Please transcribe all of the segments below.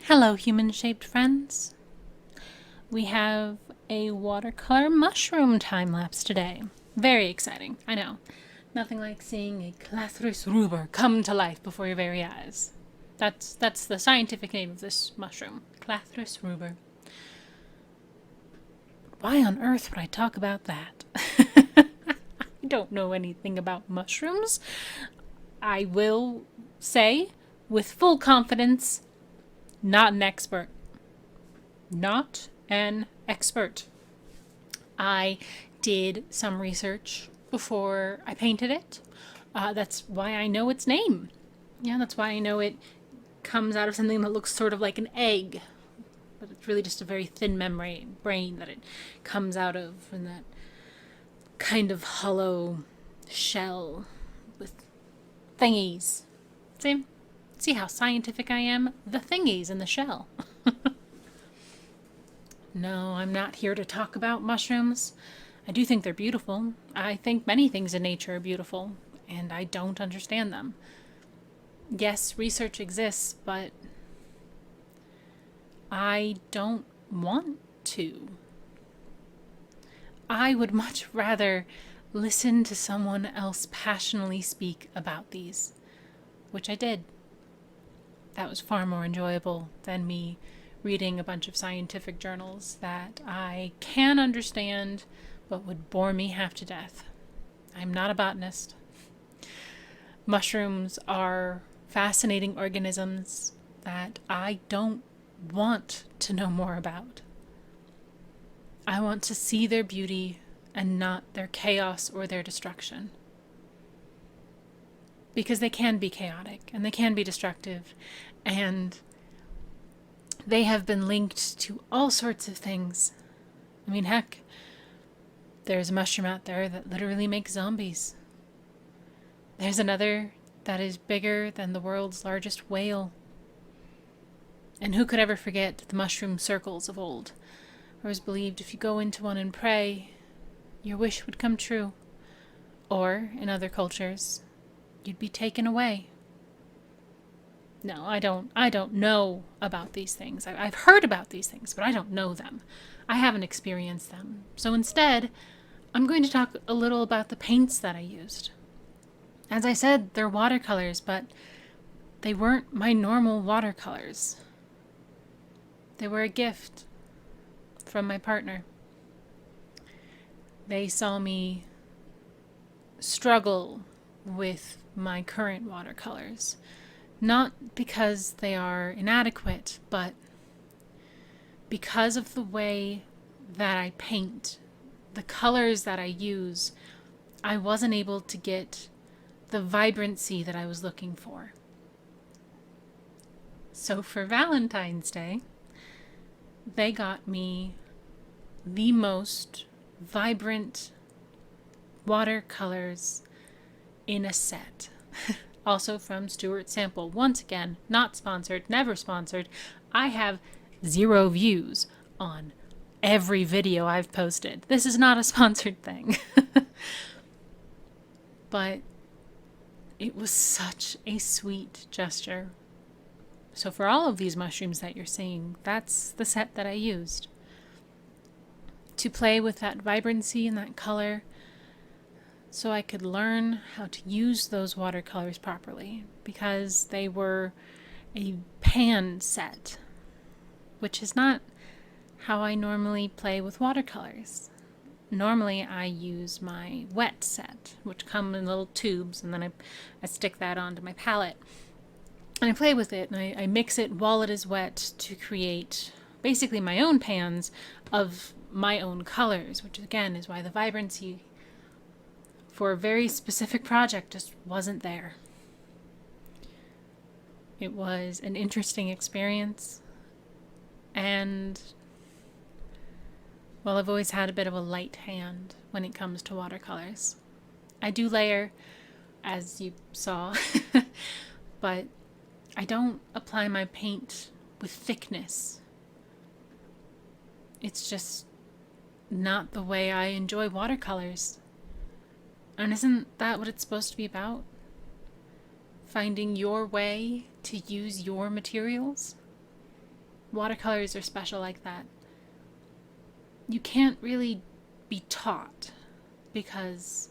Hello, human-shaped friends. We have a watercolor mushroom time-lapse today. Very exciting, I know. Nothing like seeing a Clathrus Ruber come to life before your very eyes. That's the scientific name of this mushroom, Clathrus Ruber. Why on earth would I talk about that? I don't know anything about mushrooms. I will say, with full confidence, not an expert. Not an expert. I did some research before I painted it. That's why I know its name. Yeah, that's why I know it comes out of something that looks sort of like an egg, but it's really just a very thin brain that it comes out of, and that kind of hollow shell with thingies. See how scientific I am? The thingies in the shell. No, I'm not here to talk about mushrooms. I do think they're beautiful. I think many things in nature are beautiful, and I don't understand them. Yes, research exists, but I don't want to. I would much rather listen to someone else passionately speak about these, which I did. That was far more enjoyable than me reading a bunch of scientific journals that I can understand but would bore me half to death. I'm not a botanist. Mushrooms are fascinating organisms that I don't want to know more about. I want to see their beauty and not their chaos or their destruction. Because they can be chaotic and they can be destructive, and they have been linked to all sorts of things. I mean, heck, there's a mushroom out there that literally makes zombies. There's another that is bigger than the world's largest whale. And who could ever forget the mushroom circles of old? It was believed if you go into one and pray, your wish would come true. Or, in other cultures, you'd be taken away. No, I don't know about these things. I've heard about these things, but I don't know them. I haven't experienced them. So instead, I'm going to talk a little about the paints that I used. As I said, they're watercolors, but they weren't my normal watercolors. They were a gift from my partner. They saw me struggle with my current watercolors. Not because they are inadequate, but because of the way that I paint, the colors that I use, I wasn't able to get the vibrancy that I was looking for. So for Valentine's Day, they got me the most vibrant watercolors in a set. Also from Stuart Sample. Once again, not sponsored, never sponsored. I have 0 views on every video I've posted. This is not a sponsored thing. But it was such a sweet gesture. So for all of these mushrooms that you're seeing, that's the set that I used. To play with that vibrancy and that color, so I could learn how to use those watercolors properly, because they were a pan set, which is not how I normally play with watercolors. Normally I use my wet set, which come in little tubes, and then I stick that onto my palette. And I play with it, and I mix it while it is wet to create basically my own pans of my own colors, which again is why the vibrancy for a very specific project just wasn't there. It was an interesting experience, and well, I've always had a bit of a light hand when it comes to watercolors. I do layer, as you saw, but I don't apply my paint with thickness. It's just not the way I enjoy watercolors. And isn't that what it's supposed to be about? Finding your way to use your materials? Watercolors are special like that. You can't really be taught because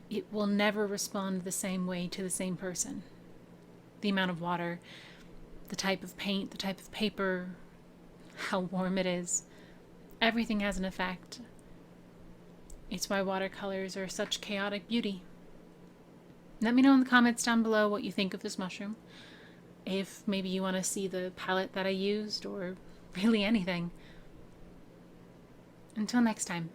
it will never respond the same way to the same person. The amount of water, the type of paint, the type of paper, how warm it is, everything has an effect. It's why watercolors are such chaotic beauty. Let me know in the comments down below what you think of this mushroom. If maybe you want to see the palette that I used, or really anything. Until next time.